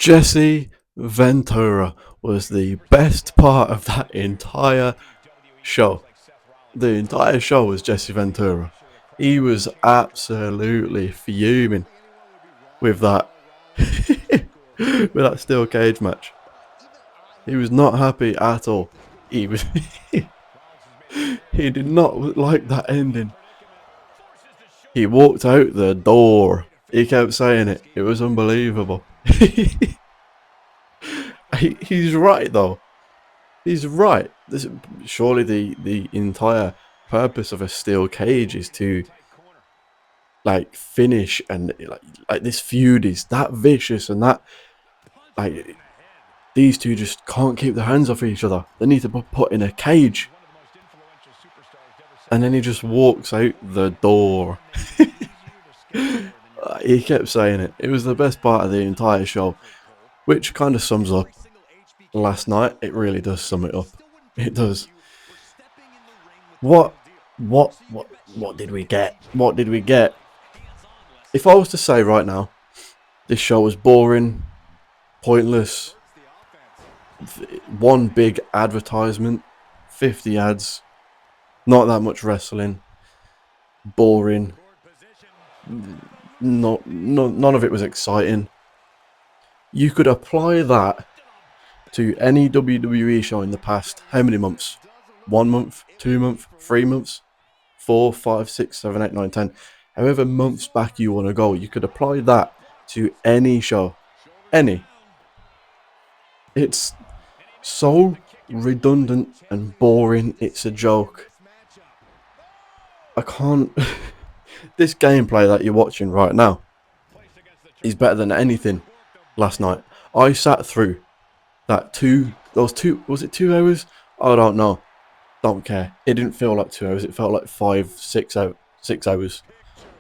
Jesse Ventura was the best part of that entire show. The entire show was Jesse Ventura. He was absolutely fuming with that with that steel cage match. He was not happy at all. He was he did not like that ending. He walked out the door. He kept saying it. It was unbelievable. He's right though. He's right. Surely the entire purpose of a steel cage is to finish, and like this feud is that vicious, and that like these two just can't keep their hands off each other. They need to be put in a cage. And then he just walks out the door. He kept saying it. It was the best part of the entire show, which kind of sums up last night. It really does sum it up. It does. What did we get? What did we get? If I was to say right now, this show was boring, pointless, one big advertisement, 50 ads, not that much wrestling, boring, none of it was exciting. You could apply that to any WWE show in the past how many months? 1 month, 2 months, 3 months, 4, 5, 6, 7, 8, 9, 10. However months back you want to go, you could apply that to any show. Any. It's so redundant and boring, it's a joke. I can't... This gameplay that you're watching right now is better than anything last night. I sat through those two, was it 2 hours? I don't know. Don't care. It didn't feel like 2 hours, it felt like 6 hours.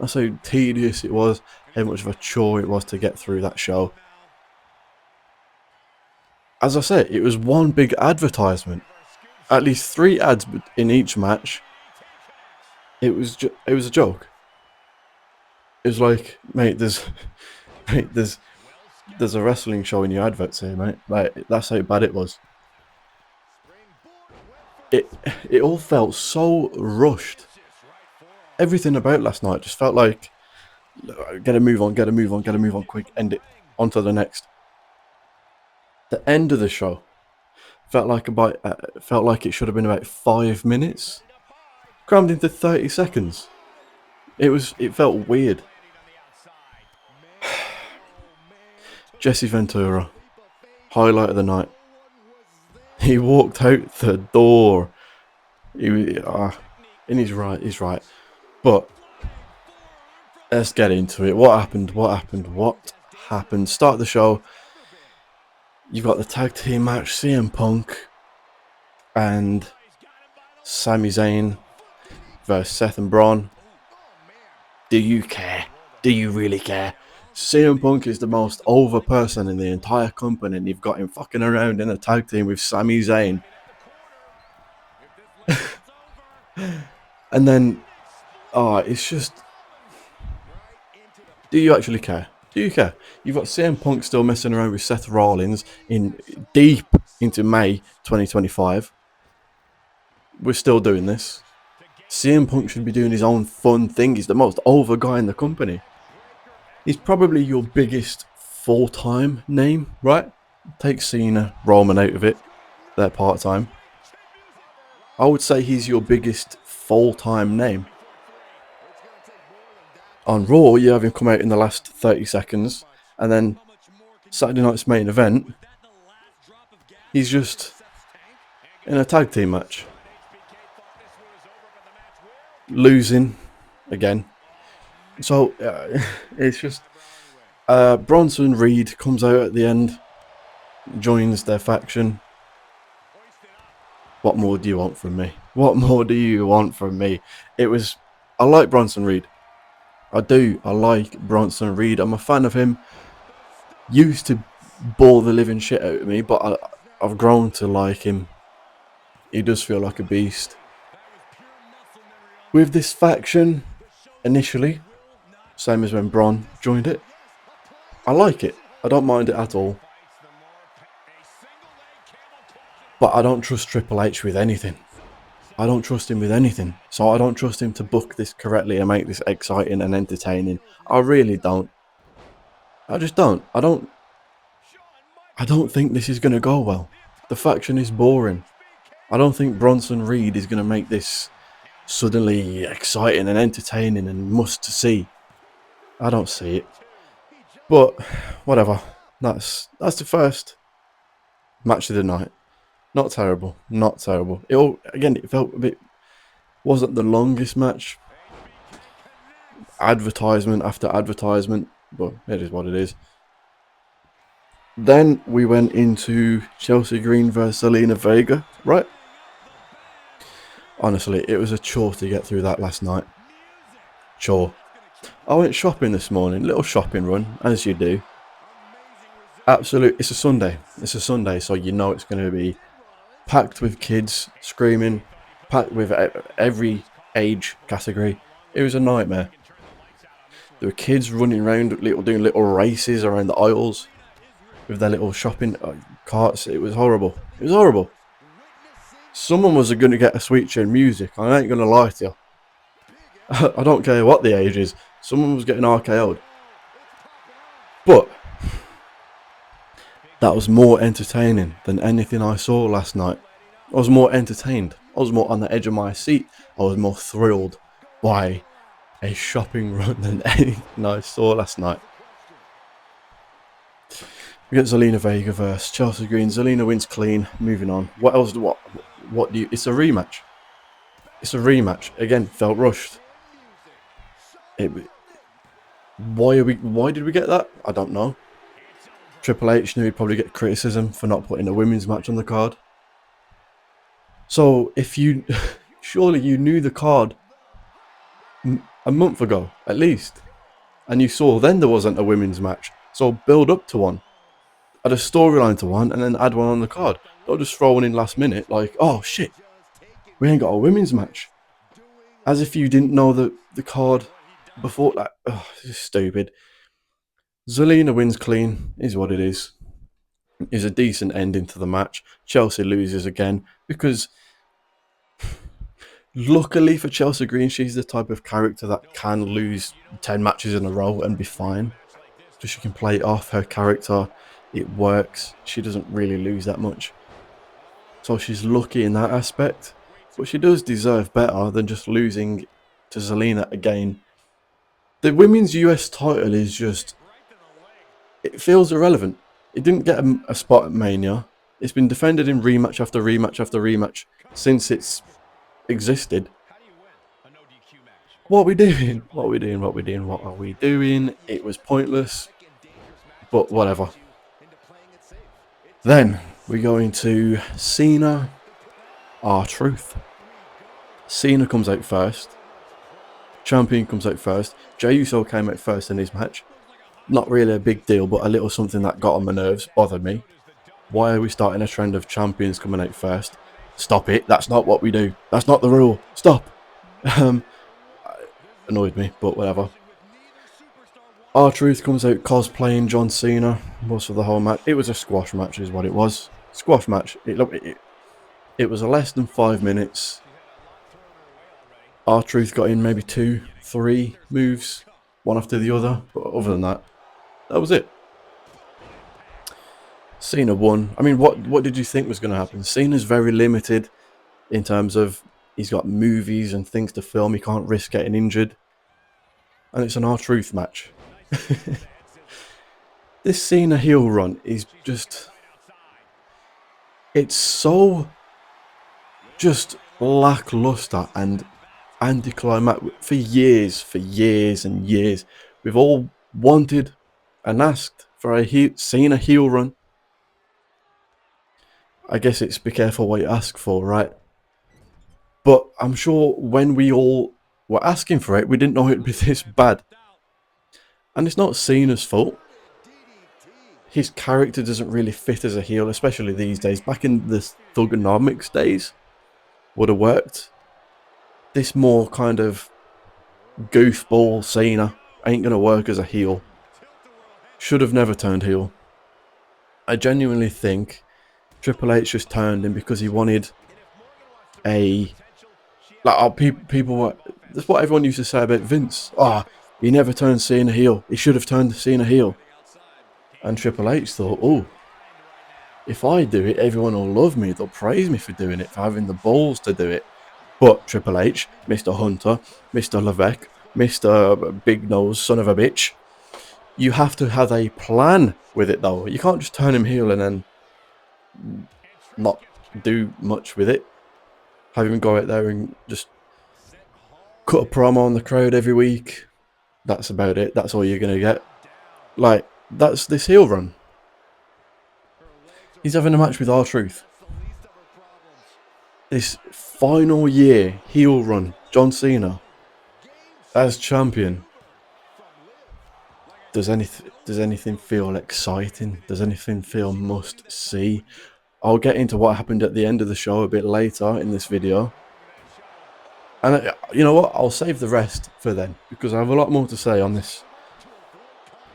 That's how tedious it was, how much of a chore it was to get through that show. As I said, it was one big advertisement. At least 3 ads in each match. It was a joke. It was like, mate, there's a wrestling show in your adverts here, mate. Like, that's how bad it was. It all felt so rushed. Everything about last night just felt like, gotta move on quick, end it, on to the next. The end of the show felt like it should have been about 5 minutes, crammed into 30 seconds. It felt weird. Jesse Ventura, highlight of the night. He walked out the door. And he's right. But let's get into it. What happened? Start the show. You've got the tag team match, CM Punk and Sami Zayn versus Seth and Braun. Do you care? Do you really care? CM Punk is the most over person in the entire company, and you've got him fucking around in a tag team with Sami Zayn. And then, it's just... Do you actually care? Do you care? You've got CM Punk still messing around with Seth Rollins deep into May 2025. We're still doing this. CM Punk should be doing his own fun thing. He's the most over guy in the company. He's probably your biggest full-time name, right? Take Cena, Roman out of it. They're part-time. I would say he's your biggest full-time name. On Raw, you have him come out in the last 30 seconds, and then Saturday night's main event, he's just in a tag team match. Losing again. So, it's just... Bronson Reed comes out at the end, joins their faction. What more do you want from me? What more do you want from me? I like Bronson Reed. I do. I like Bronson Reed. I'm a fan of him. Used to bore the living shit out of me, but I've grown to like him. He does feel like a beast. With this faction, initially, same as when Braun joined it, I like it. I don't mind it at all. But I don't trust Triple H with anything. I don't trust him with anything. So I don't trust him to book this correctly and make this exciting and entertaining. I really don't. I just don't. I don't think this is going to go well. The faction is boring. I don't think Bronson Reed is going to make this suddenly exciting and entertaining and must see. I don't see it. But whatever. That's the first match of the night. Not terrible. Not terrible. It felt a bit. Wasn't the longest match. Advertisement after advertisement, but it is what it is. Then we went into Chelsea Green versus Zelina Vega, right? Honestly, it was a chore to get through that last night. Chore. I went shopping this morning, little shopping run, as you do. It's a Sunday. It's a Sunday, so you know it's going to be packed with kids screaming, packed with every age category. It was a nightmare. There were kids running around, doing little races around the aisles with their little shopping carts. It was horrible. It was horrible. Someone was going to get a sweet chin music. I ain't going to lie to you. I don't care what the age is. Someone was getting RKO'd. But that was more entertaining than anything I saw last night. I was more entertained. I was more on the edge of my seat. I was more thrilled by a shopping run than anything I saw last night. We get Zelina Vega versus Chelsea Green. Zelina wins clean. Moving on. What else? What do you? It's a rematch. It's a rematch. Again, felt rushed. Why did we get that? I don't know. Triple H knew he'd probably get criticism for not putting a women's match on the card. So surely you knew the card a month ago at least, and you saw then there wasn't a women's match. So build up to one. Add a storyline to one and then add one on the card. Don't just throw one in last minute like, oh shit, we ain't got a women's match. As if you didn't know the card before. Like, oh, this is stupid. Zelina wins clean, is what it is. Is a decent ending to the match. Chelsea loses again because luckily for Chelsea Green, she's the type of character that can lose 10 matches in a row and be fine. So she can play off her character. It works. She doesn't really lose that much. So she's lucky in that aspect. But she does deserve better than just losing to Zelina again. The women's US title is just... It feels irrelevant. It didn't get a spot at Mania. It's been defended in rematch after rematch after rematch since it's existed. What are we doing? What are we doing? What are we doing? What are we doing? It was pointless. But whatever. Then we go into Cena, R-Truth. Cena comes out first. Champion comes out first. Jey Uso came out first in his match. Not really a big deal, but a little something that got on my nerves, bothered me. Why are we starting a trend of champions coming out first? Stop it. That's not what we do. That's not the rule. Stop. Annoyed me, but whatever. R-Truth comes out cosplaying John Cena most of the whole match. It was a squash match is what it was. Squash match. It was a less than 5 minutes. R-Truth got in maybe 2, 3 moves, one after the other. But other than that, that was it. Cena won. I mean, what did you think was going to happen? Cena's very limited in terms of he's got movies and things to film. He can't risk getting injured. And it's an R-Truth match. This Cena heel run is just... It's so just lackluster and anticlimactic for years and years. We've all wanted and asked for a Cena heel run. I guess it's be careful what you ask for, right? But I'm sure when we all were asking for it, we didn't know it would be this bad. And it's not Cena's fault. His character doesn't really fit as a heel, especially these days. Back in the Thugonomics days, would have worked. This more kind of goofball Cena ain't going to work as a heel. Should have never turned heel. I genuinely think Triple H just turned him because he wanted a... Like, oh, people were... That's what everyone used to say about Vince. Ah, oh, he never turned Cena heel. He should have turned Cena heel. And Triple H thought, oh, if I do it, everyone will love me. They'll praise me for doing it, for having the balls to do it. But Triple H, Mr. Hunter, Mr. Levesque, Mr. Big Nose, son of a bitch, you have to have a plan with it, though. You can't just turn him heel and then not do much with it. Have him go out there and just cut a promo on the crowd every week. That's about it. That's all you're going to get. Like, that's this heel run. He's having a match with R-Truth. This final year heel run, John Cena as champion. Does anything feel exciting? Does anything feel must see? I'll get into what happened at the end of the show a bit later in this video. And you know what? I'll save the rest for then, because I have a lot more to say on this.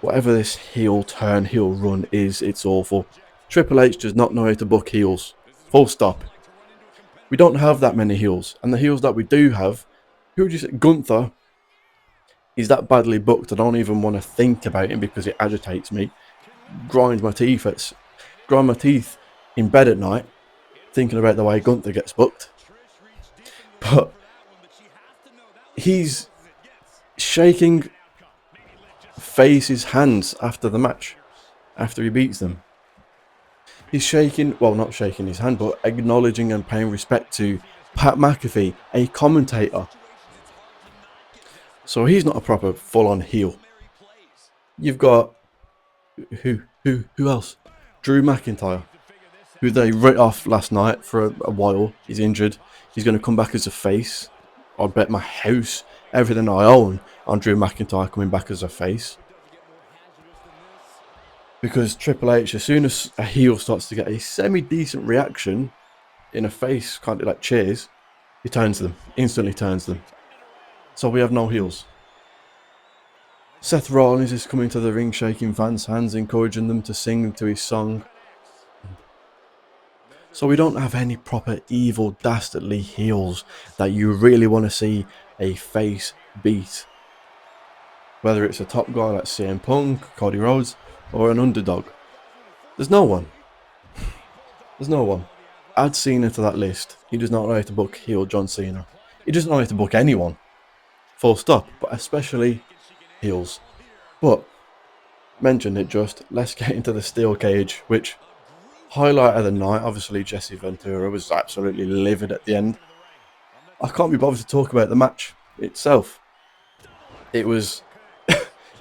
Whatever this heel turn, heel run is, it's awful. Triple H does not know how to book heels. Full stop. We don't have that many heels. And the heels that we do have, who would you say? Gunther. He's that badly booked, I don't even want to think about him because it agitates me. Grind my teeth in bed at night, thinking about the way Gunther gets booked. But he's shaking Face's hands after the match, after he beats them. He's shaking, well, not shaking his hand, but acknowledging and paying respect to Pat McAfee, a commentator. So he's not a proper full-on heel. You've got who else? Drew McIntyre, who they wrote off last night for a while. He's injured. He's going to come back as a face. I bet my house, everything I own, on Drew McIntyre coming back as a face. Because Triple H, as soon as a heel starts to get a semi-decent reaction in a face, kind of like cheers, he turns them, instantly turns them. So we have no heels. Seth Rollins is coming to the ring, shaking fans' hands, encouraging them to sing to his song. So we don't have any proper evil, dastardly heels that you really want to see a face beat. Whether it's a top guy like CM Punk, Cody Rhodes, or an underdog. There's no one. There's no one. Add Cena to that list. He does not know how to book heel John Cena. He doesn't know how to book anyone. Full stop. But especially heels. But, mentioned it just, let's get into the steel cage, which, highlight of the night, obviously Jesse Ventura was absolutely livid at the end. I can't be bothered to talk about the match itself. It was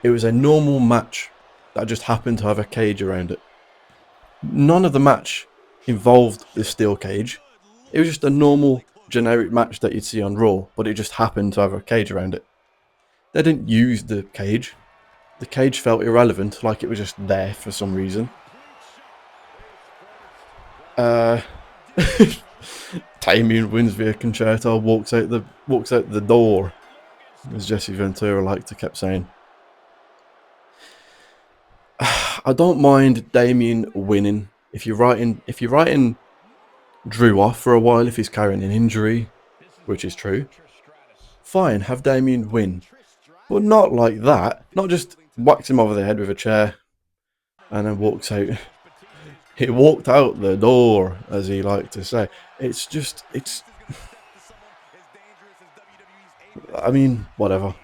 it was a normal match that just happened to have a cage around it. None of the match involved the steel cage. It was just a normal generic match that you'd see on Raw, but it just happened to have a cage around it. They didn't use the cage. The cage felt irrelevant, like it was just there for some reason. Damien wins via concerto, walks out the door, as Jesse Ventura liked to keep saying. I don't mind Damien winning if you're writing Drew off for a while if he's carrying an injury, which is true. Fine, have Damien win, but not like that. Not just whacks him over the head with a chair and then walks out. He walked out the door, as he liked to say. I mean, whatever.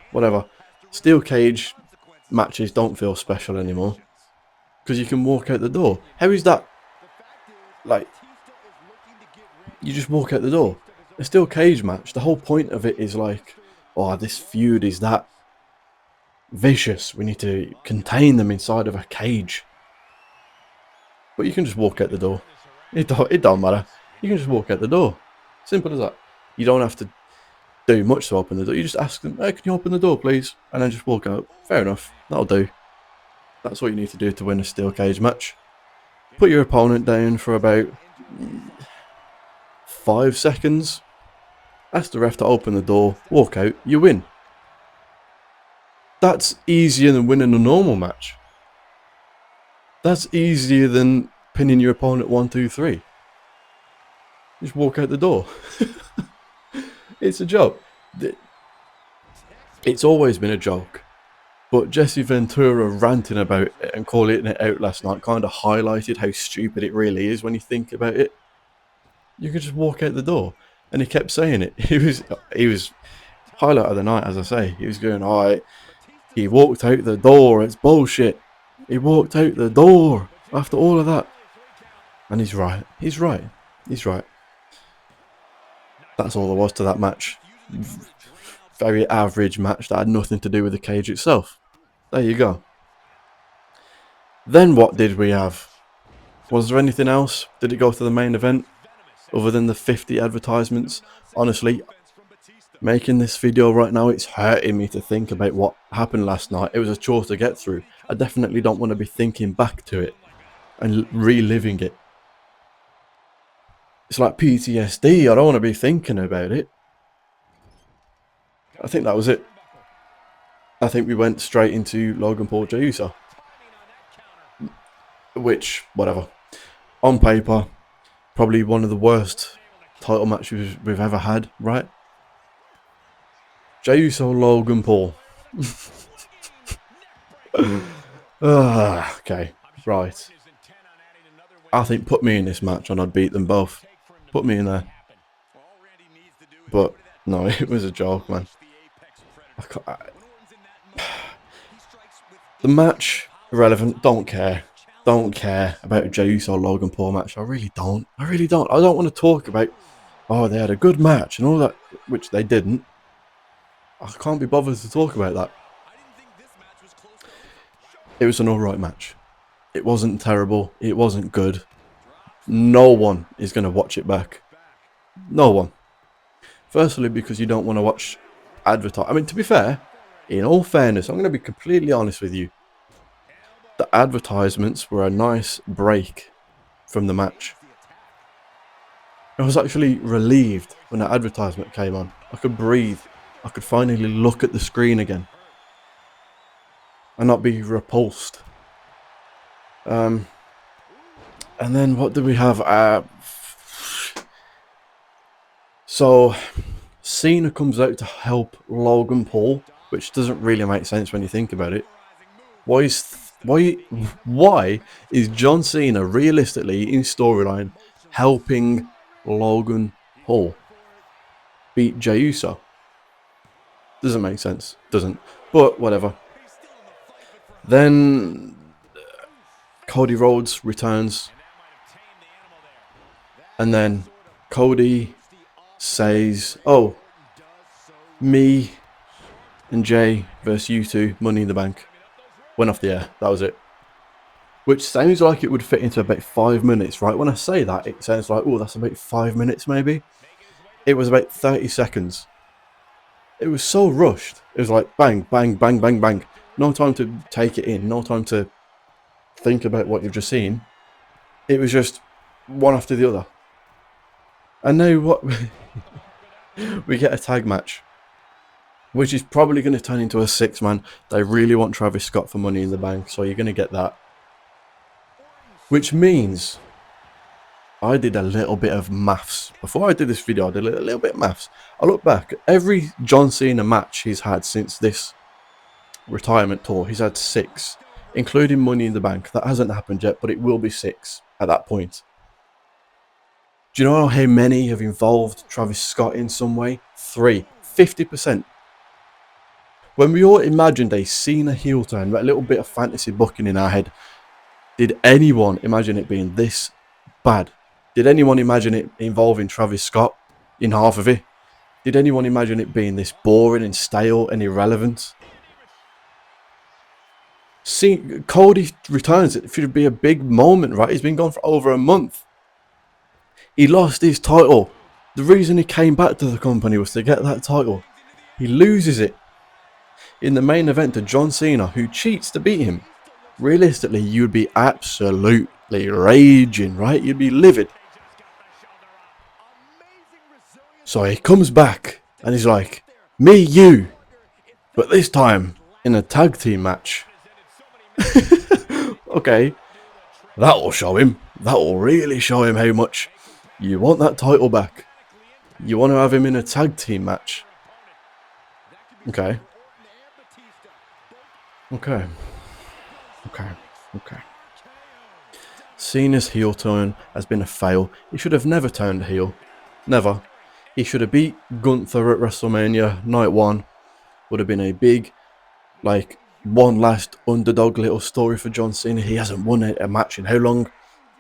Steel cage matches don't feel special anymore. Because you can walk out the door. How is that? Like, you just walk out the door. A steel cage match, the whole point of it is like, oh, this feud is that vicious. We need to contain them inside of a cage. But you can just walk out the door. It don't matter. You can just walk out the door. Simple as that. You don't have to do much to open the door. You just ask them, hey, can you open the door, please? And then just walk out. Fair enough. That'll do. That's what you need to do to win a steel cage match. Put your opponent down for about 5 seconds. Ask the ref to open the door. Walk out. You win. That's easier than winning a normal match. That's easier than pinning your opponent 1, 2, 3. Just walk out the door. It's a joke. It's always been a joke. But Jesse Ventura ranting about it and calling it out last night kind of highlighted how stupid it really is when you think about it. You could just walk out the door. And he kept saying it. He was highlight of the night, as I say. He was going, alright, he walked out the door, it's bullshit. He walked out the door after all of that. And he's right. He's right. He's right. That's all there was to that match. Very average match that had nothing to do with the cage itself. There you go. Then what did we have? Was there anything else? Did it go to the main event? Other than the 50 advertisements? Honestly, making this video right now, it's hurting me to think about what happened last night. It was a chore to get through. I definitely don't want to be thinking back to it and reliving it. It's like PTSD. I don't want to be thinking about it. I think that was it. I think we went straight into Logan Paul Jey Uso. Which, whatever. On paper, probably one of the worst title matches we've ever had, right? Jey Uso, Logan Paul. Okay, right. I think put me in this match and I'd beat them both. Put me in there. But, no, it was a joke, man. The match, irrelevant, don't care. Don't care about a Jey Uso Logan Paul match. I really don't. I really don't. I don't want to talk about, oh, they had a good match and all that, which they didn't. I can't be bothered to talk about that. It was an alright match. It wasn't terrible. It wasn't good. No one is going to watch it back. No one. Firstly, because you don't want to watch advertise. I mean, to be fair, in all fairness, I'm going to be completely honest with you. The advertisements were a nice break from the match. I was actually relieved when that advertisement came on. I could breathe. I could finally look at the screen again and not be repulsed. And then what did we have? So Cena comes out to help Logan Paul, which doesn't really make sense when you think about it. Why is John Cena realistically in storyline helping Logan Paul beat Jey Uso? Doesn't make sense. Doesn't. But whatever. Then Cody Rhodes returns. And then Cody says, oh, me and Jay versus you two, Money in the Bank. Went off the air. That was it. Which sounds like it would fit into about 5 minutes, right? When I say that, it sounds like, oh, that's about 5 minutes maybe. It was about 30 seconds. It was so rushed. It was like bang, bang, bang, bang, bang. No time to take it in. No time to think about what you've just seen. It was just one after the other. And now what? We get a tag match, which is probably going to turn into a 6-man. They really want Travis Scott for Money in the Bank, so you're going to get that. Which means I did a little bit of maths. Before I did this video, I did a little bit of maths. I look back at every John Cena match he's had since this retirement tour. He's had 6, including Money in the Bank. That hasn't happened yet, but it will be 6 at that point. Do you know how many have involved Travis Scott in some way? 3. 50%. When we all imagined a Cena heel turn, that little bit of fantasy booking in our head, did anyone imagine it being this bad? Did anyone imagine it involving Travis Scott in half of it? Did anyone imagine it being this boring and stale and irrelevant? See, Cody returns. It should be a big moment, right? He's been gone for over a month. He lost his title. The reason he came back to the company was to get that title. He loses it in the main event to John Cena, who cheats to beat him. Realistically, you'd be absolutely raging, right? You'd be livid. So he comes back and he's like, me, you, but this time in a tag team match. Okay, That'll show him. That'll really show him how much you want that title back. You want to have him in a tag team match. Okay. Okay. Okay. Okay. Cena's heel turn has been a fail. He should have never turned heel. Never. He should have beat Gunther at WrestleMania Night 1. Would have been a big, like, one last underdog little story for John Cena. He hasn't won a match in how long?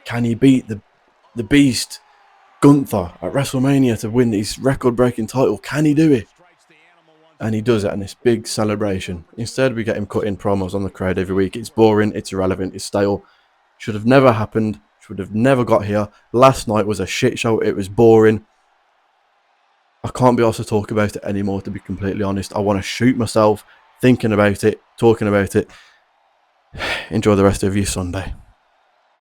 Can he beat the Beast Gunther at WrestleMania to win his record-breaking title? Can he do it? And he does it in this big celebration. Instead, we get him cutting promos on the crowd every week. It's boring, it's irrelevant, it's stale. Should have never happened. Should have never got here. Last night was a shit show. It was boring. I can't be asked to talk about it anymore, to be completely honest. I want to shoot myself thinking about it, talking about it. Enjoy the rest of your Sunday.